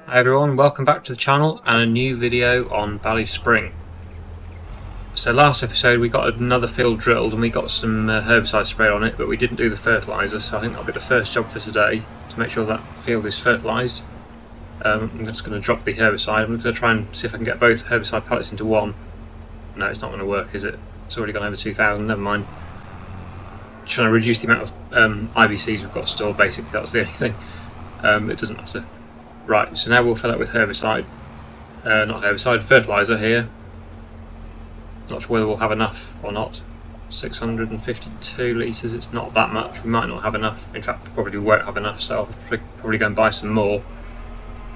Hi everyone, welcome back to the channel and a new video on BallySpring. So last episode we got another field drilled and we got some herbicide sprayed on it, but we didn't do the fertiliser, so I think that'll be the first job for today, to make sure that field is fertilised. I'm just going to drop the herbicide. I'm going to try and see if I can get both herbicide pellets into one. No, it's not going to work, is it? It's already gone over 2,000, never mind. Just trying to reduce the amount of IBCs we've got stored, basically, that's the only thing. It doesn't matter. Right, so now we'll fill it with herbicide, not herbicide, fertiliser here. Not sure whether we'll have enough or not. 652 litres, it's not that much, we might not have enough. In fact, probably won't have enough, so I'll probably go and buy some more.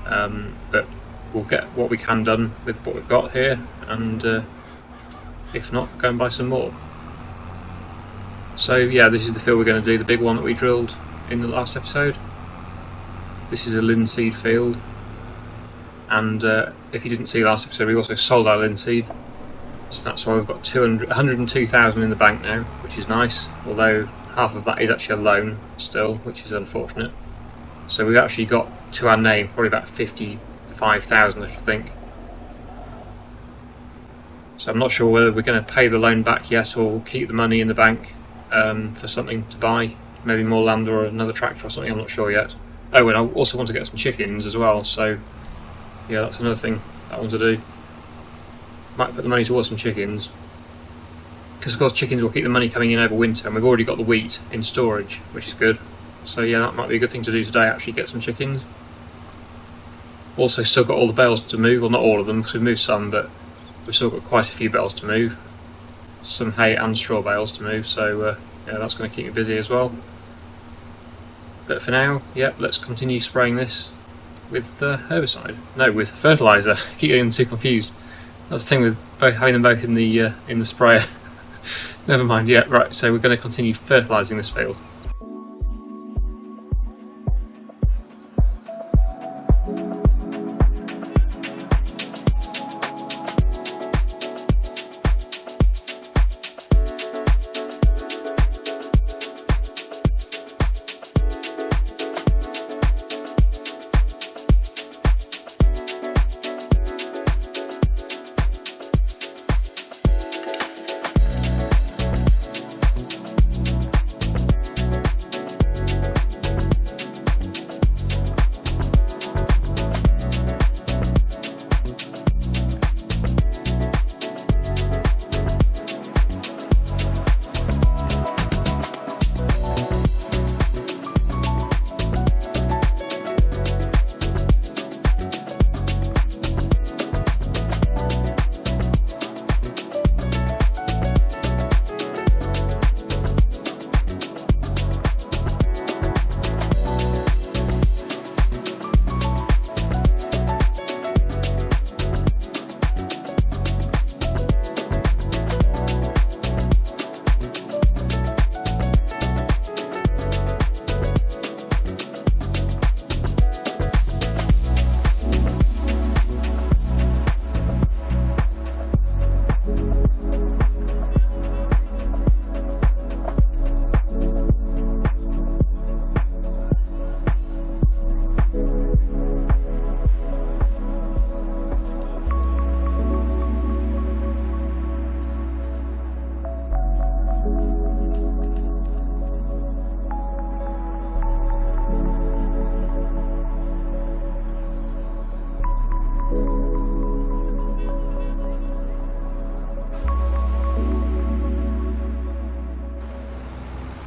But we'll get what we can done with what we've got here, and if not, go and buy some more. So yeah, this is the field we're going to do, the big one that we drilled in the last episode. This is a linseed field, and if you didn't see last episode, we also sold our linseed, so that's why we've got 102,000 in the bank now, which is nice, although half of that is actually a loan still, which is unfortunate. So we've actually got to our name probably about 55,000, I should think. So I'm not sure whether we're going to pay the loan back yet or keep the money in the bank for something to buy, maybe more land or another tractor or something, I'm not sure yet. Oh, and I also want to get some chickens as well, so yeah, that's another thing I want to do. Might put the money towards some chickens, because of course chickens will keep the money coming in over winter, and we've already got the wheat in storage, which is good. So yeah, that might be a good thing to do today, actually get some chickens. Also still got all the bales to move, well not all of them, because we've moved some, but we've still got quite a few bales to move. Some hay and straw bales to move, so yeah, that's going to keep me busy as well. But for now, yeah, let's continue spraying this with herbicide. No, with fertiliser. I keep getting too confused. That's the thing with having them both in the sprayer. Never mind. Yeah, right. So we're going to continue fertilising this field.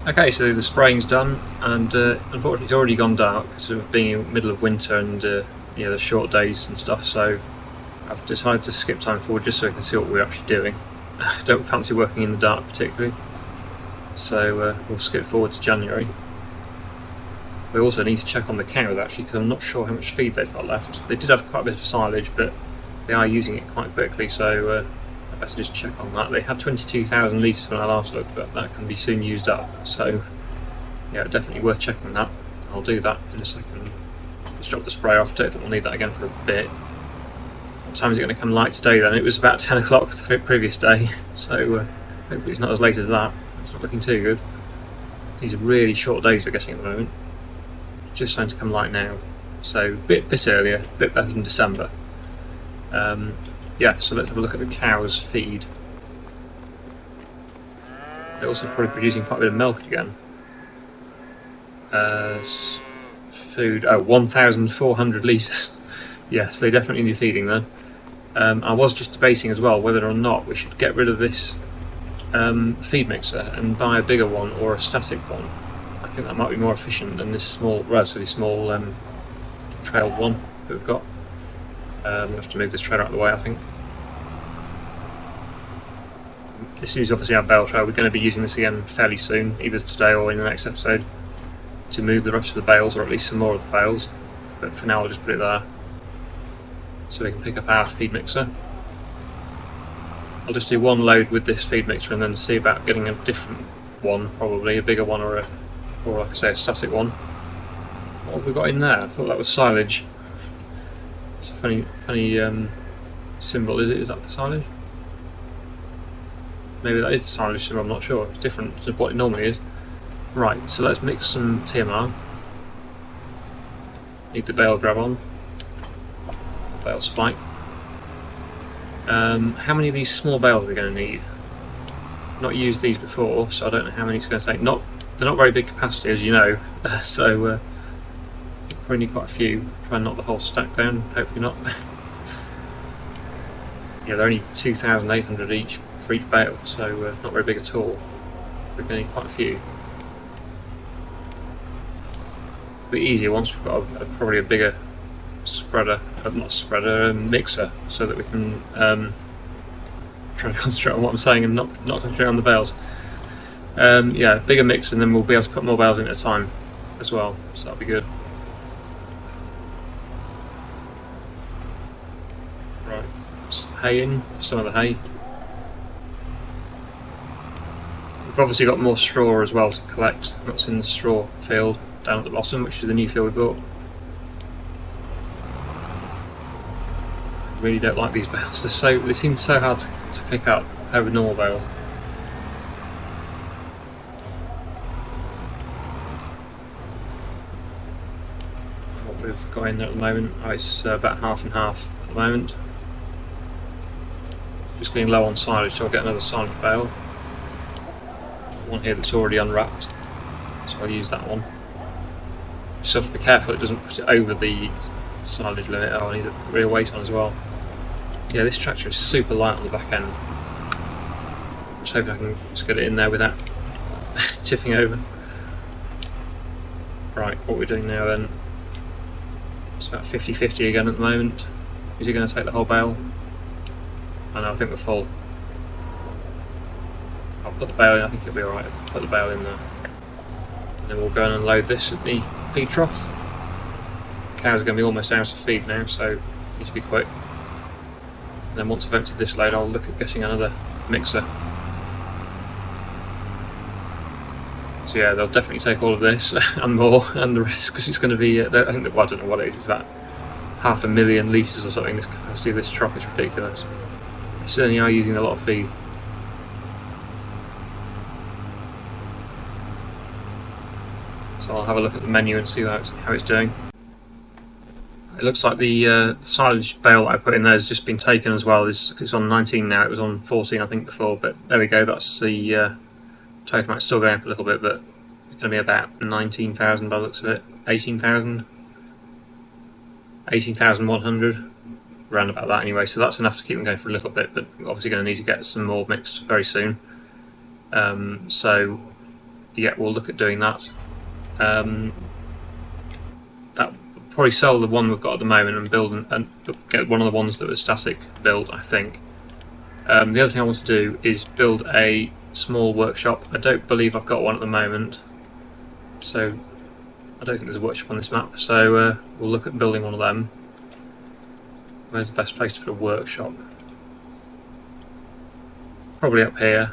Okay, so the spraying's done, and unfortunately it's already gone dark because of being in the middle of winter and yeah, the short days and stuff, so I've decided to skip time forward just so I can see what we're actually doing. I don't fancy working in the dark particularly, so we'll skip forward to January. We also need to check on the cows actually, because I'm not sure how much feed they've got left. They did have quite a bit of silage, but they are using it quite quickly, so I better just check on that. They had 22,000 litres when I last looked, but that can be soon used up, so yeah, definitely worth checking that. I'll do that in a second. Just drop the spray off. Don't think we'll need that again for a bit. What time is it going to come light today then? It was about 10 o'clock the previous day, so hopefully it's not as late as that. It's not looking too good. These are really short days we're getting at the moment. Just starting to come light now. so a bit earlier, a bit better than December. Yeah, so let's have a look at the cows' feed. They're also probably producing quite a bit of milk again. Food, 1,400 litres. Yes, they definitely need feeding then. I was just debating as well whether or not we should get rid of this feed mixer and buy a bigger one or a static one. I think that might be more efficient than this small, relatively small trailed one that we've got. We have to move this trailer out of the way, I think. This is obviously our bale trail. We're going to be using this again fairly soon, either today or in the next episode, to move the rest of the bales, or at least some more of the bales. But for now I'll just put it there, so we can pick up our feed mixer. I'll just do one load with this feed mixer and then see about getting a different one, probably a bigger one or like I say, a static one. What have we got in there? I thought that was silage. It's a funny symbol, is it? Is that for silage? Maybe that is the silage symbol, I'm not sure. It's different to what it normally is. Right, so let's mix some TMR. Need the bale grab on. Bale spike. How many of these small bales are we going to need? Not used these before, so I don't know how many it's going to take. They're not very big capacity, as you know, so probably need quite a few. Try and knock the whole stack down, hopefully not. Yeah, they're only 2,800 each for each bale, so not very big at all. We're going to need quite a few. It'll be easier once we've got probably a bigger spreader, mixer, so that we can try to concentrate on what I'm saying and not concentrate on the bales. Yeah, bigger mix, and then we'll be able to put more bales in at a time as well, so that'll be good. Right, just hay in, some of the hay. We've obviously got more straw as well to collect. That's in the straw field down at the bottom, which is the new field we bought. I really don't like these bales. They seem so hard to pick up over normal bales. What we've got in there at the moment, it's about half and half at the moment. Just getting low on silage, so I'll get another silage bale. One here that's already unwrapped, so I'll use that one. Just have to be careful it doesn't put it over the silage limit. Oh, I need a real weight on as well. Yeah, this tractor is super light on the back end. Just hoping I can just get it in there without tipping over. Right, what we're doing now then, it's about 50-50 again at the moment. Is he going to take the whole bale? Oh no, I think we're full. I'll put the bale in, I think it'll be alright. Put the bale in there. And then we'll go and unload this at the feed trough. The cows are going to be almost out of feed now, so need to be quick. And then once I've emptied this load, I'll look at getting another mixer. So yeah, they'll definitely take all of this and more and the rest, because it's going to be, I think, well, I don't know what it is, it's about 500,000 litres or something. This capacity of this trough is ridiculous. They certainly are using a lot of feed. So I'll have a look at the menu and see how it's doing. It looks like the silage bale I put in there has just been taken as well. It's on 19 now, it was on 14 I think before, but there we go, that's the total amount. Still going up a little bit, but it's going to be about 19,000 by the looks of it. 18,100, around about that anyway, so that's enough to keep them going for a little bit, but we're obviously going to need to get some more mixed very soon. So yeah, we'll look at doing that. That probably sell the one we've got at the moment and build and get one of the ones that was static build, I think. The other thing I want to do is build a small workshop. I don't believe I've got one at the moment, so I don't think there's a workshop on this map, so we'll look at building one of them. Where's the best place to put a workshop? Probably up here.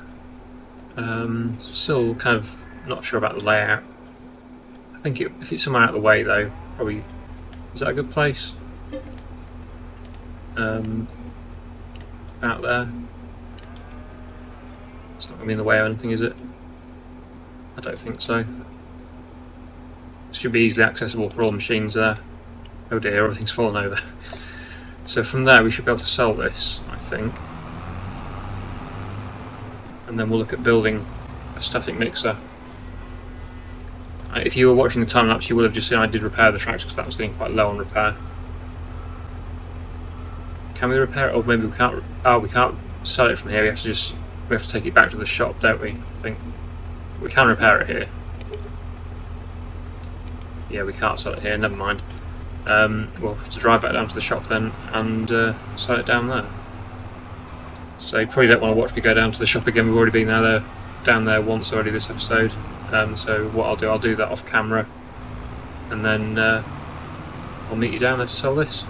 Still kind of not sure about the layout. I think if it's somewhere out of the way though, probably. Is that a good place? Out there. It's not going to be in the way of anything, is it? I don't think so. It should be easily accessible for all machines there. Oh dear, everything's fallen over. So from there we should be able to sell this, I think. And then we'll look at building a static mixer. If you were watching the time lapse, you would have just seen I did repair the tractor because that was getting quite low on repair. Can we repair it? Or maybe we can't. Oh, we can't sell it from here. We have to take it back to the shop, don't we? I think we can repair it here. Yeah, we can't sell it here. Never mind. We'll have to drive back down to the shop then and sell it down there. So you probably don't want to watch me go down to the shop again. We've already been down there once already this episode. So what I'll do that off camera, and then I'll meet you down there to sell this.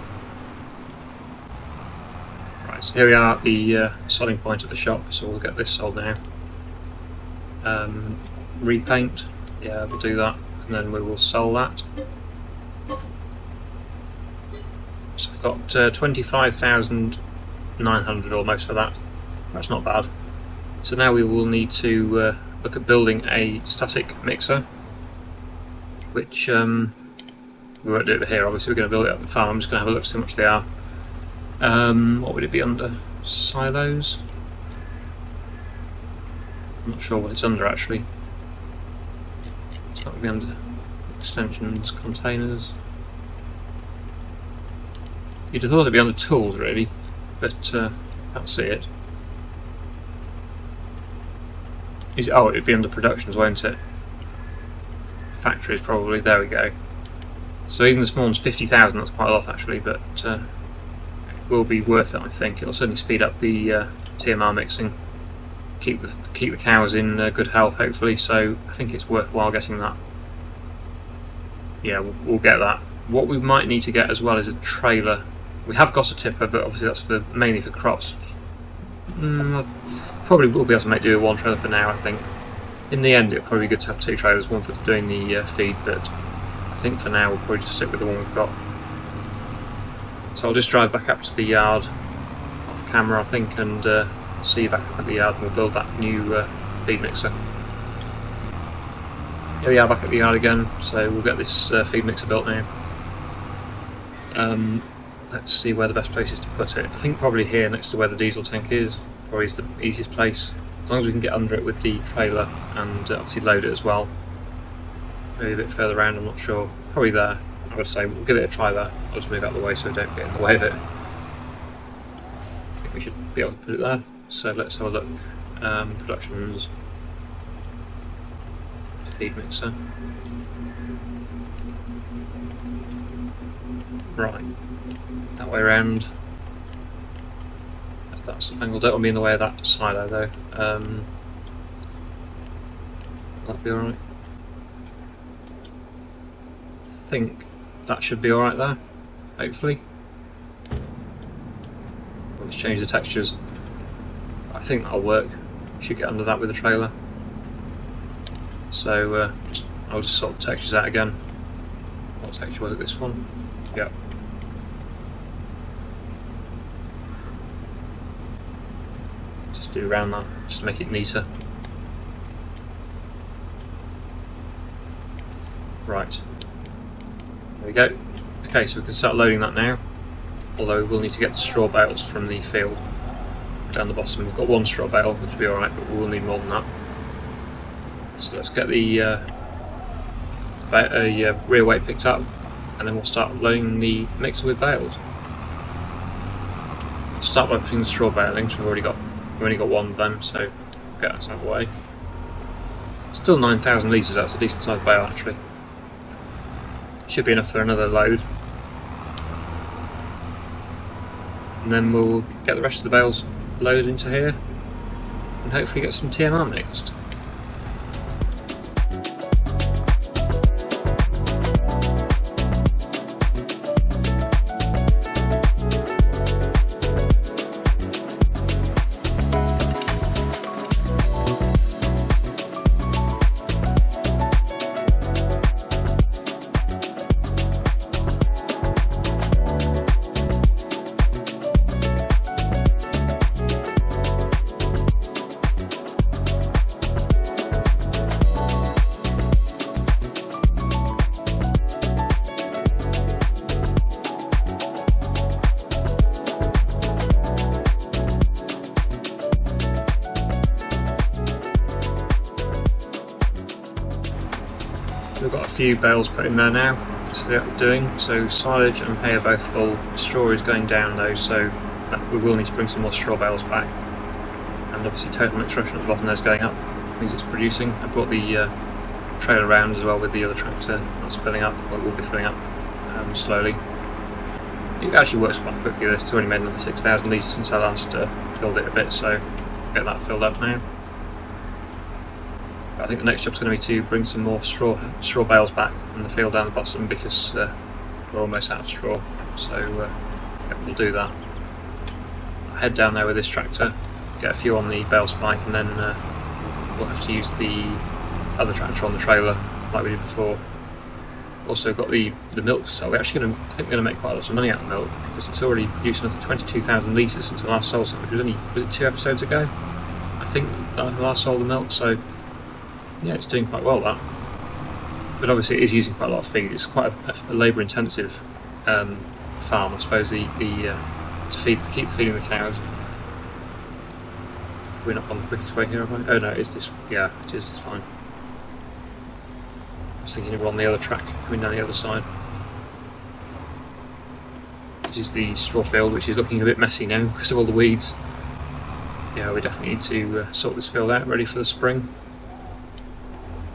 Right, so here we are at the selling point of the shop, so we'll get this sold now. Repaint, yeah, we'll do that, and then we will sell that. So we've got 25,900 almost for that. That's not bad. So now we will need to look at building a static mixer, which we won't do it here, obviously we're going to build it at the farm. I'm just going to have a look, see how much they are. What would it be under? Silos? I'm not sure what it's under actually. It's not going to be under extensions, containers. You'd have thought it'd be under tools really, but can't see it. Oh, it'd be under productions, won't it? Factories probably, there we go. So even the small one's 50,000, that's quite a lot actually, but it will be worth it I think. It'll certainly speed up the TMR mixing, keep the cows in good health hopefully, so I think it's worthwhile getting that. Yeah, we'll get that. What we might need to get as well is a trailer. We have got a tipper, but obviously that's mainly for crops. Probably will be able to do one trailer for now, I think. In the end it'll probably be good to have two trailers, one for doing the feed, but I think for now we'll probably just stick with the one we've got. So I'll just drive back up to the yard off camera I think, and see you back up at the yard, and we'll build that new feed mixer. Here we are back at the yard again, so we'll get this feed mixer built now. Let's see where the best place is to put it. I think probably here next to where the diesel tank is. Probably is the easiest place, as long as we can get under it with the trailer and obviously load it as well. Maybe a bit further around, I'm not sure. Probably there, I would say. We'll give it a try there. I'll just move out of the way so we don't get in the way of it. I think we should be able to put it there. So let's have a look. Productions. Feed mixer. Right. That way around. That's angled. Don't want to be in the way of that silo though. That'll be alright. I think that should be alright there, hopefully. Let's change the textures. I think that'll work. Should get under that with the trailer. So I'll just sort the textures out again. What texture was it, this one? Yep. Do around that just to make it neater. Right, there we go. Okay, so we can start loading that now, although we'll need to get the straw bales from the field down the bottom. We've got one straw bale, which will be alright, but we'll need more than that. So let's get the rear weight picked up, and then we'll start loading the mixer with bales. Start by putting the straw bale in, because we've only got one of them, so we'll get that out of the way. Still 9,000 litres, that's a decent sized bale actually. Should be enough for another load. And then we'll get the rest of the bales loaded into here and hopefully get some TMR mixed. few bales put in there now, so that's what we're doing. So silage and hay are both full. Straw is going down though, so we will need to bring some more straw bales back. And obviously total extraction at the bottom there is going up, which means it's producing. I brought the trailer around as well with the other tractor. That's filling up, or it will be filling up slowly. It actually works quite quickly. It's already made another 6,000 litres since I last filled it a bit, so get that filled up now. But I think the next job's going to be to bring some more straw bales back from the field down the bottom, because we're almost out of straw. So yeah, we'll do that. I'll head down there with this tractor, get a few on the bale spike, and then we'll have to use the other tractor on the trailer like we did before. Also got the milk, so we're actually I think we're going to make quite a lot of money out of milk, because it's already produced another 22,000 litres since I last sold it, which was it 2 episodes ago? I think I last sold the milk, so yeah, it's doing quite well, that. But obviously it is using quite a lot of feed. It's quite a labour intensive farm, I suppose, to keep feeding the cows. We're not on the quickest way here, are we? Oh no, is this? Yeah, it is, it's fine. I was thinking we're on the other track, coming down the other side. This is the straw field, which is looking a bit messy now because of all the weeds. Yeah, we definitely need to sort this field out, ready for the spring.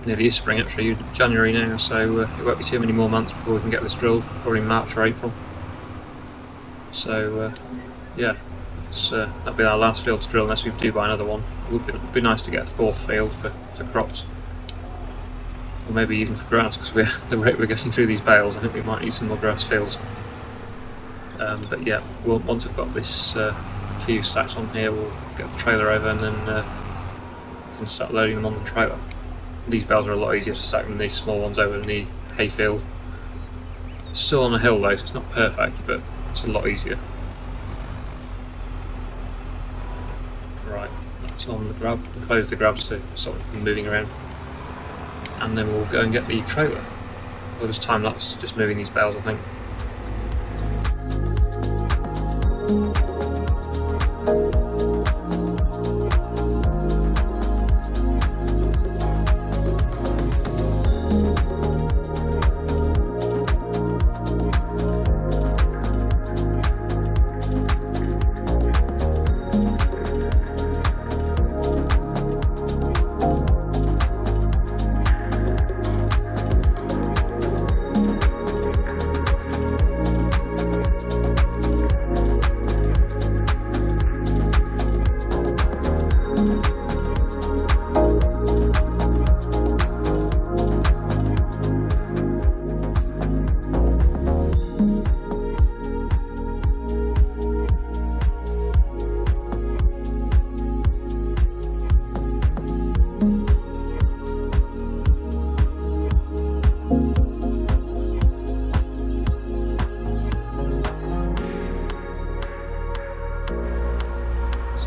Nearly is spring actually, January now, so it won't be too many more months before we can get this drilled, probably March or April. So yeah, that'll be our last field to drill unless we do buy another one. It would be nice to get a 4th field for crops. Or maybe even for grass, because the rate we're getting through these bales, I think we might need some more grass fields. But yeah, once I've got this few stacks on here, we'll get the trailer over and then can start loading them on the trailer. These bales are a lot easier to stack than these small ones over in the hayfield. It's still on a hill though, so it's not perfect, but it's a lot easier. Right, that's on the grab. We'll close the grabs to stop it from moving around. And then we'll go and get the trailer. We'll just time lapse, just moving these bales, I think.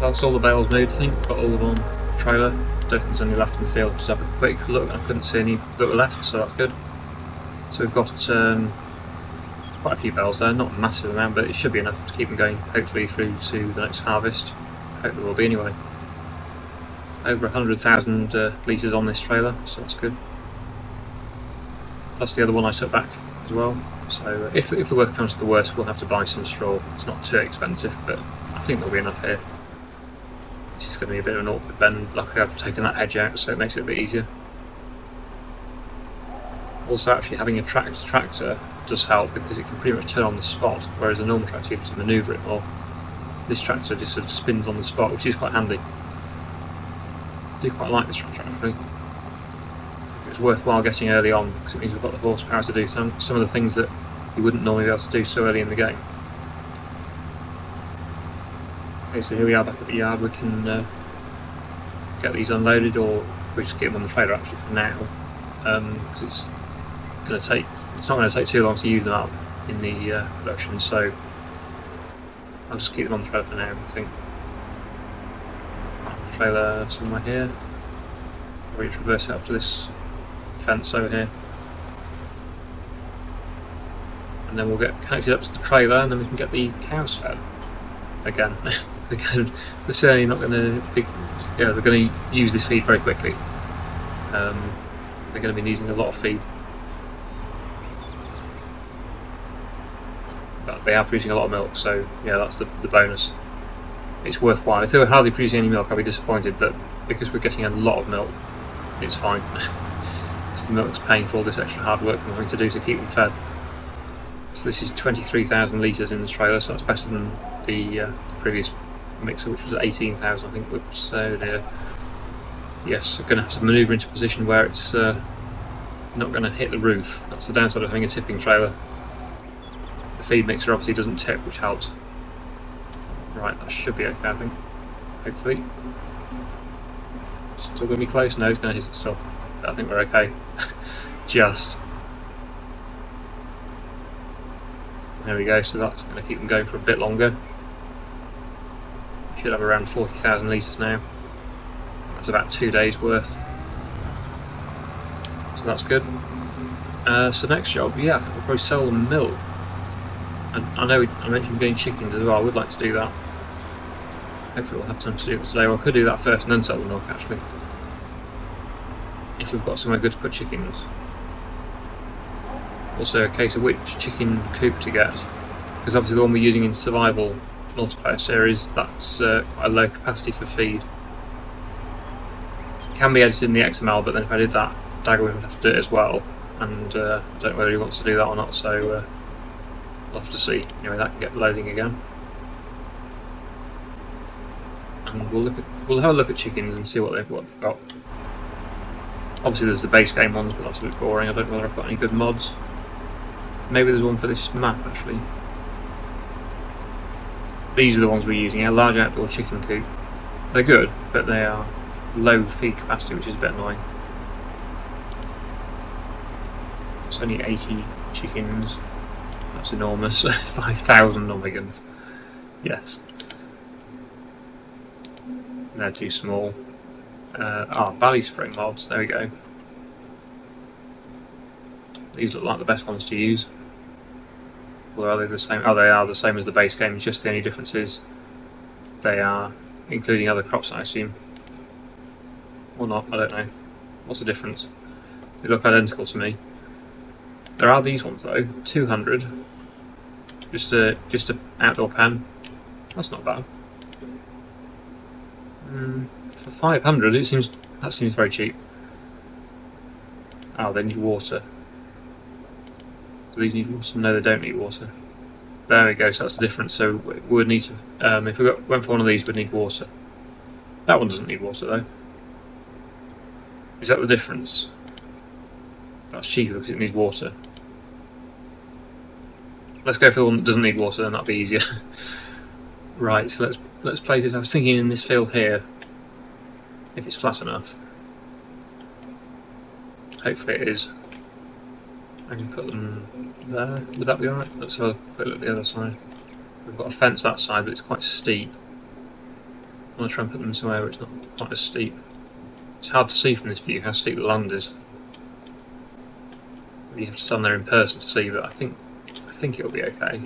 So that's all the bales moved, I think. Got all of them on the trailer. Don't think there's any left in the field. Just have a quick look. I couldn't see any that were left, so that's good. So we've got quite a few bales there, not a massive amount, but it should be enough to keep them going, hopefully through to the next harvest. Hope there will be anyway. Over 100,000 litres on this trailer, so that's good. Plus the other one I took back as well. So if the worst comes to the worst, we'll have to buy some straw. It's not too expensive, but I think there'll be enough here. This is going to be a bit of an awkward bend. Luckily I've taken that hedge out, so it makes it a bit easier. Also, actually having a tractor does help, because it can pretty much turn on the spot, whereas a normal tractor you have to manoeuvre it more. This tractor just sort of spins on the spot, which is quite handy. I do quite like this tractor actually. It was worthwhile getting early on, because it means we've got the horsepower to do some of the things that you wouldn't normally be able to do so early in the game. Okay, so here we are back at the yard. We can get these unloaded, or we just get them on the trailer actually for now, because it's not going to take too long to use them up in the production, so I'll just keep them on the trailer for now, I think. The trailer somewhere here. We'll traverse it up to this fence over here, and then we'll get connected up to the trailer, and then we can get the cows fed again. They're certainly not going to be, they're going to use this feed very quickly. They're going to be needing a lot of feed. but they are producing a lot of milk, so yeah, that's the bonus. It's worthwhile. If they were hardly producing any milk, I'd be disappointed, but because we're getting a lot of milk, it's fine. Because the milk's paying for all this extra hard work we're having to do to keep them fed. So this is 23,000 litres in this trailer, so that's better than the previous mixer, which was 18,000, I think. Whoops, so there. Yes, we're going to have to manoeuvre into a position where it's not going to hit the roof. That's the downside of having a tipping trailer. The feed mixer obviously doesn't tip, which helps. Right, that should be okay, I think. Hopefully. Still going to be close? No, it's going to hit it still. But I think we're okay. Just. There we go, so that's going to keep them going for a bit longer. Should have around 40,000 litres now. That's about 2 days worth. So that's good. So next job, yeah, I think we'll probably sell them milk. And I know I mentioned getting chickens as well. I would like to do that. Hopefully we'll have time to do it today. Or I could do that first and then sell the milk, actually. If we've got somewhere good to put chickens. Also a case of which chicken coop to get. Because obviously the one we're using in survival multiplayer series, that's quite a low capacity for feed. It can be edited in the XML, but then if I did that, Dagger would have to do it as well. And I don't know whether he wants to do that or not, so we'll have to see. Anyway, that can get loading again. And we'll have a look at chickens and see what they've got. Obviously there's the base game ones, but that's a bit boring. I don't know whether I've got any good mods. Maybe there's one for this map actually. These are the ones we're using, a large outdoor chicken coop. They're good, but they are low feed capacity, which is a bit annoying. It's only 80 chickens. That's enormous. 5,000, oh my goodness. Yes. They're too small. BallySpring mods, there we go. These look like the best ones to use. Or are they the same? Oh, they are the same as the base game, just the only difference is they are including other crops, I assume. Or not, I don't know. What's the difference? They look identical to me. There are these ones though, 200. Just a outdoor pen. That's not bad. For 500, that seems very cheap. Oh, they need water. Do these need water? No, they don't need water. There we go. So that's the difference. So we would need to. If we went for one of these, we'd need water. That one doesn't need water though. Is that the difference? That's cheaper because it needs water. Let's go for the one that doesn't need water, then that'll be easier. Right. So let's place this. I was thinking in this field here, if it's flat enough. Hopefully it is. I can put them there. Would that be alright? Let's have a quick look at the other side. We've got a fence that side, but it's quite steep. I want to try and put them somewhere where it's not quite as steep. It's hard to see from this view how steep the land is. You have to stand there in person to see, but I think it'll be okay.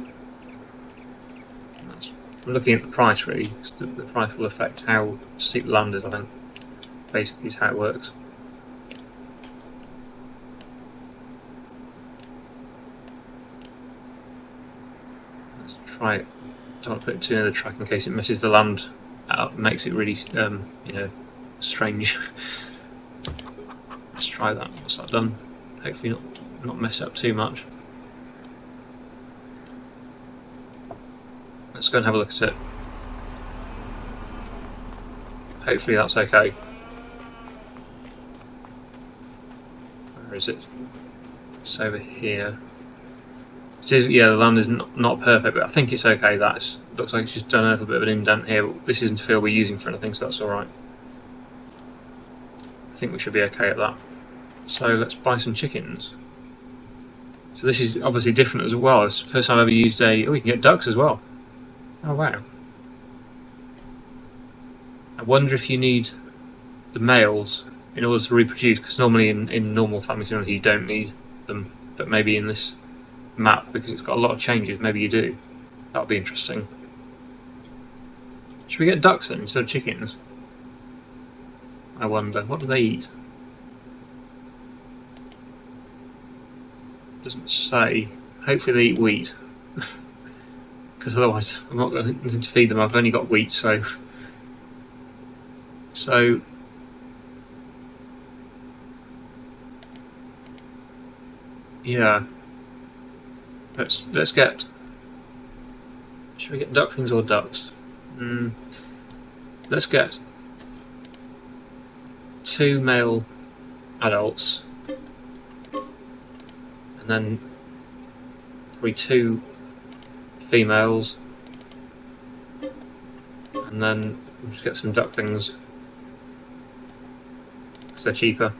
I'm looking at the price really, because the price will affect how steep the land is, I think. Basically is how it works. Let's try it. Don't want to put it too near the track in case it messes the land up, makes it really, you know, strange. Let's try that. What's that done? Hopefully not mess it up too much. Let's go and have a look at it. Hopefully that's okay. Where is it? It's over here. It is, yeah, the land is not perfect, but I think it's okay. Looks like it's just done a little bit of an indent here. But this isn't a field we're using for anything, so that's alright. I think we should be okay at that. So let's buy some chickens. So this is obviously different as well. It's the first time I've ever used oh, you can get ducks as well. Oh wow. I wonder if you need the males in order to reproduce, because normally in normal family simulator you don't need them, but maybe in this map, because it's got a lot of changes, maybe you do. That'll be interesting. Should we get ducks then instead of chickens? I wonder, what do they eat? Doesn't say. Hopefully they eat wheat. because otherwise I'm not going to feed them. I've only got wheat, so yeah. Let's get. Should we get ducklings or ducks? Let's get 2 male adults, and then probably 2 females, and then we'll just get some ducklings because they're cheaper.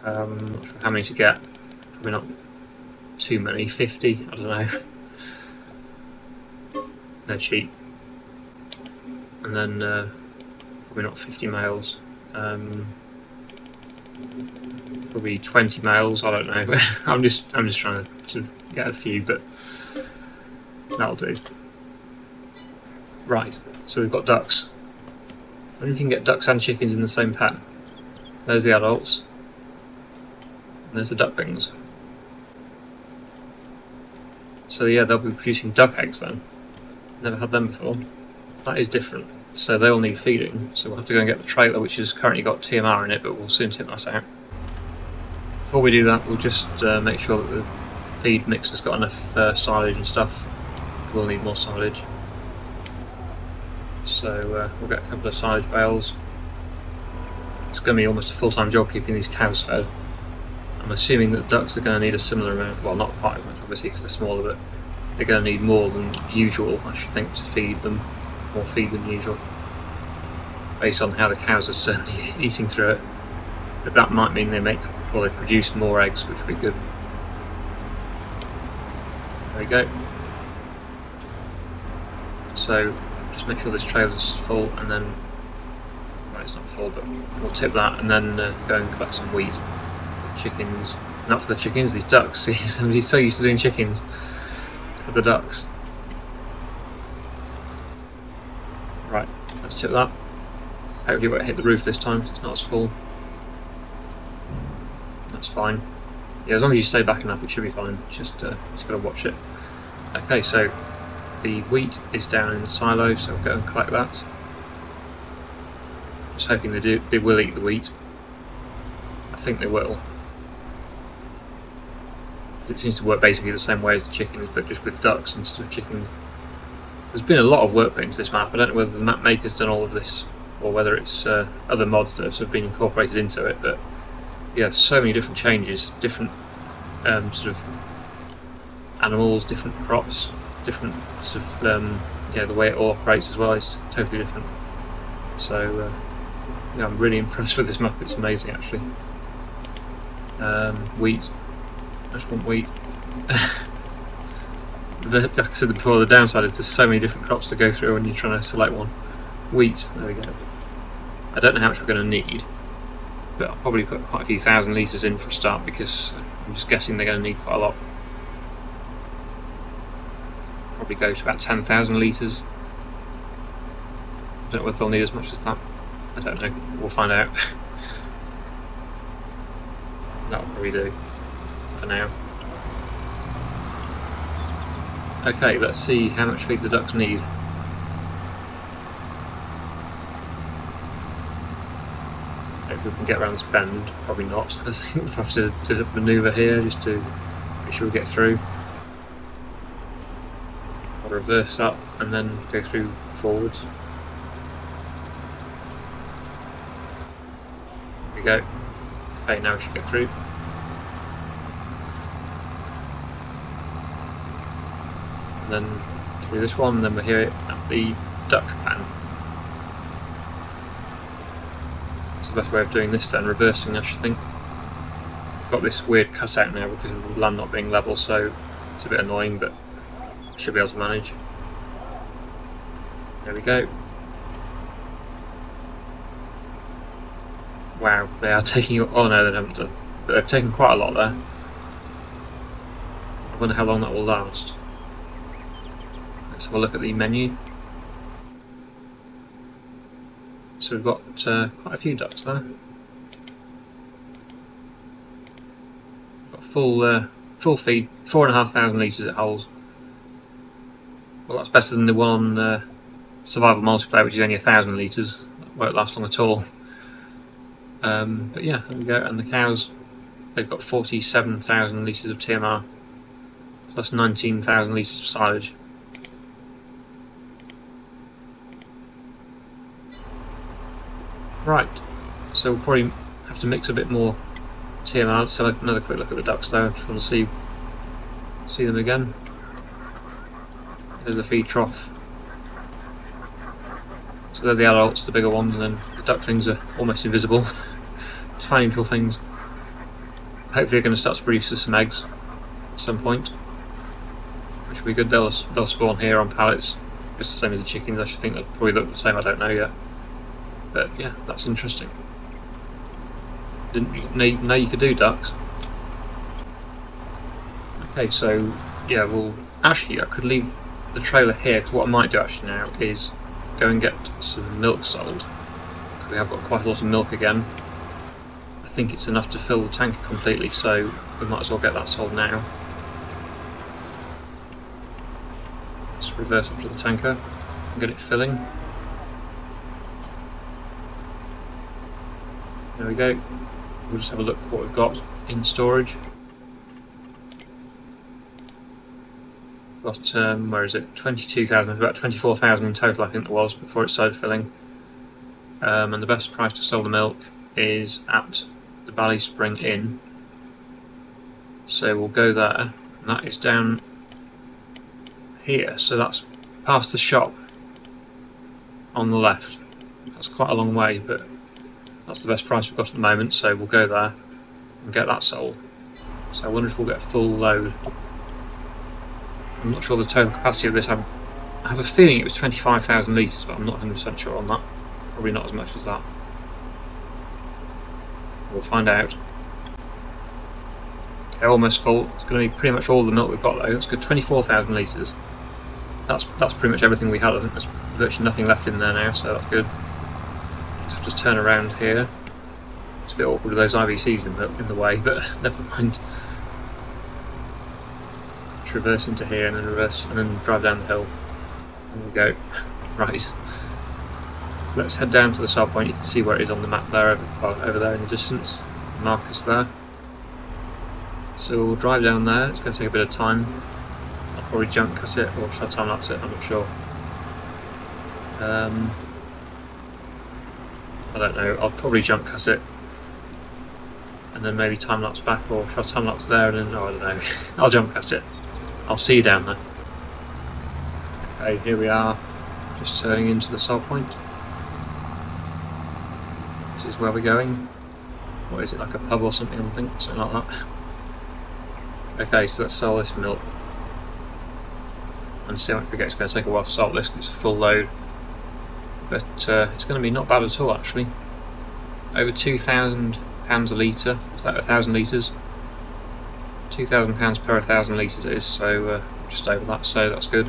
Not sure how many to get. Probably not too many. 50. I don't know. They're cheap. And then probably not 50 males. Probably 20 males. I don't know. I'm just trying to get a few, but that'll do. Right. So we've got ducks. I wonder if you can get ducks and chickens in the same pen. There's the adults. And there's the ducklings. So yeah, they'll be producing duck eggs then. Never had them before. That is different. So they all need feeding. So we'll have to go and get the trailer, which has currently got TMR in it, but we'll soon tip that out. Before we do that, we'll just make sure that the feed mix has got enough silage and stuff. We'll need more silage. So we'll get a couple of silage bales. It's going to be almost a full-time job keeping these cows fed. I'm assuming that ducks are going to need a similar amount, well, not quite as much obviously because they're smaller, but they're going to need more than usual, I should think, to feed them, more feed than usual, based on how the cows are certainly eating through it. But that might mean they produce more eggs, which would be good. There we go. So just make sure this trailer's full, and then, well, it's not full, but we'll tip that, and then go and collect some wheat. Chickens, not for the chickens, these ducks. Somebody's so used to doing chickens for the ducks. Right, let's tip that. Hopefully it won't hit the roof this time, it's not as full. That's fine. Yeah, as long as you stay back enough, it should be fine. Just got to watch it. Okay, so the wheat is down in the silo, so we'll go and collect that. Just hoping they will eat the wheat. I think they will. It seems to work basically the same way as the chickens, but just with ducks instead of chickens. There's been a lot of work put into this map. I don't know whether the map maker's done all of this, or whether it's other mods that have sort of been incorporated into it, but yeah, so many different changes, different sort of animals, different crops, different sort of yeah, the way it all operates as well is totally different. So yeah, I'm really impressed with this map. It's amazing actually. Wheat. I just want wheat. Like I said before, the downside is there's so many different crops to go through when you're trying to select one. Wheat, there we go. I don't know how much we're going to need, but I'll probably put quite a few thousand litres in for a start because I'm just guessing they're going to need quite a lot. Probably go to about 10,000 litres. I don't know whether they'll need as much as that. I don't know. We'll find out. That'll probably do for now. Okay, let's see how much feed the ducks need. Hopefully we can get around this bend. Probably not. I think we'll have to do a manoeuvre here just to make sure we get through. I'll reverse up and then go through forwards. There we go. Okay, now we should get through. And then through this one, and then we're here at the duck pen. That's the best way of doing this then, reversing I should think. Got this weird cutout now because of the land not being level, so it's a bit annoying, but should be able to manage. There we go. Wow, they are taking, oh no they haven't done, but they've taken quite a lot there. I wonder how long that will last. Let's have a look at the menu. So we've got quite a few ducks there. Got full feed, 4,500 litres it holds. Well, that's better than the one on survival multiplayer, which is only 1,000 litres. That won't last long at all. But yeah, there we go. And the cows, they've got 47,000 litres of TMR plus 19,000 litres of silage. Right, so we'll probably have to mix a bit more TMR. Let's have another quick look at the ducks though. Just want to see them again. There's the feed trough. So they're the adults, the bigger ones, and then the ducklings are almost invisible. Tiny little things. Hopefully they're going to start to produce us some eggs at some point, which will be good. They'll spawn here on pallets, just the same as the chickens. I should think they'll probably look the same, I don't know yet. But yeah, that's interesting. Didn't know you could do ducks. Okay, so yeah, well, actually I could leave the trailer here, because what I might do actually now is go and get some milk sold. We have got quite a lot of milk again. I think it's enough to fill the tanker completely, so we might as well get that sold now. Let's reverse up to the tanker and get it filling. There we go. We'll just have a look at what we've got in storage. Got, where is it? 22,000, about 24,000 in total, I think it was, before it started filling. And the best price to sell the milk is at the BallySpring Inn. So we'll go there, and that is down here, so that's past the shop on the left. That's quite a long way, but that's the best price we've got at the moment, so we'll go there and get that sold. So I wonder if we'll get a full load. I'm not sure the total capacity of this. I have a feeling it was 25,000 litres, but I'm not 100% sure on that. Probably not as much as that. We'll find out. Okay, almost full. It's going to be pretty much all the milk we've got though. That's good, 24,000 litres. That's pretty much everything we had. I think there's virtually nothing left in there now, so that's good. So just turn around here. It's a bit awkward with those IVCs in the way, but never mind. Just reverse into here and then reverse and then drive down the hill. There we go. Right. Let's head down to the sell point. You can see where it is on the map there, over there in the distance. The marker's there. So we'll drive down there. It's going to take a bit of time. I'll probably jump cut it, or shall I time lapse it? I'm not sure. I don't know. I'll probably jump cut it, and then maybe time lapse back, or shall I time lapse there and then? No, I don't know. I'll jump cut it. I'll see you down there. Okay, here we are, just turning into the sell point. This is where we're going. What is it, like a pub or something? I think something like that. Okay, so let's sell this milk and see how much we get. It's going to take a while to salt this because it's a full load, but it's going to be not bad at all actually. Over £2,000 a litre. Is that 1,000 litres? £2,000 per 1,000 litres it is, so just over that, so that's good.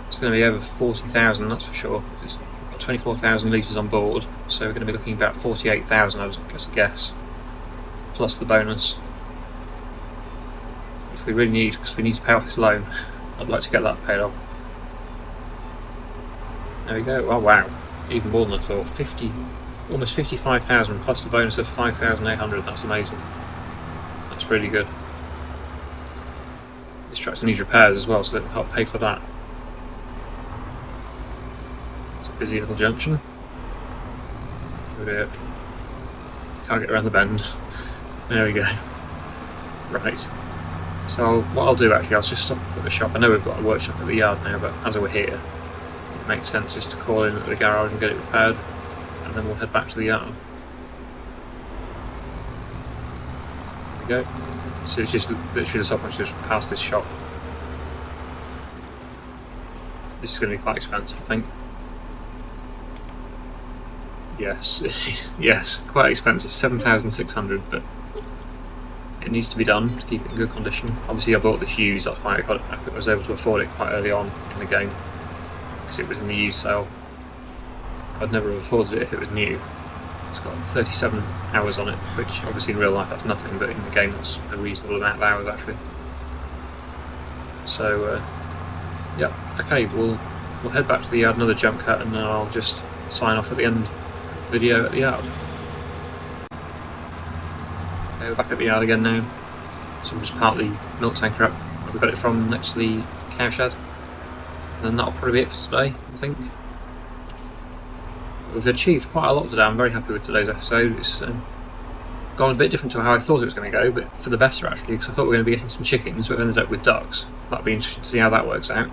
It's going to be over 40,000, that's for sure. It's got 24,000 litres on board, so we're going to be looking at about 48,000, I guess, plus the bonus. Which we really need, because we need to pay off this loan. I'd like to get that paid off. There we go. Oh wow, even more than I thought. Almost 55,000 plus the bonus of 5,800. That's amazing. That's really good. This tractor needs repairs as well, so that'll help pay for that. It's a busy little junction. Oh dear. Can't get around the bend. There we go. Right. So what I'll do actually, I'll just stop at the shop. I know we've got a workshop at the yard now, but as we're here, it makes sense just to call in at the garage and get it repaired, and then we'll head back to the yard. There we go. So it's just literally the stop point just past this shop. This is going to be quite expensive, I think. Yes, yes, quite expensive, 7,600, but it needs to be done to keep it in good condition. Obviously I bought this used, that's why I was able to afford it quite early on in the game, because it was in the used sale. I'd never have afforded it if it was new. It's got 37 hours on it, which obviously in real life that's nothing, but in the game that's a reasonable amount of hours actually. So Yep, okay, we'll head back to the yard, another jump cut, and then I'll just sign off at the end of the video at the yard. Okay, we're back at the yard again now. So we'll just park the milk tanker up where we got it from, next to the cow shed. And then that'll probably be it for today, I think. We've achieved quite a lot today. I'm very happy with today's episode. It's gone a bit different to how I thought it was going to go, but for the better actually, because I thought we were going to be getting some chickens, but we've ended up with ducks. That'll be interesting to see how that works out.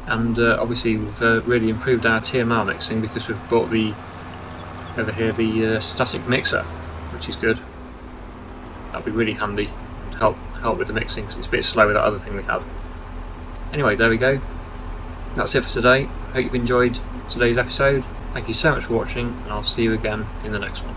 And obviously we've really improved our TMR mixing because we've bought over here the static mixer, which is good. That'll be really handy and help with the mixing because it's a bit slow with that other thing we had. Anyway, there we go. That's it for today. Hope you've enjoyed today's episode. Thank you so much for watching, and I'll see you again in the next one.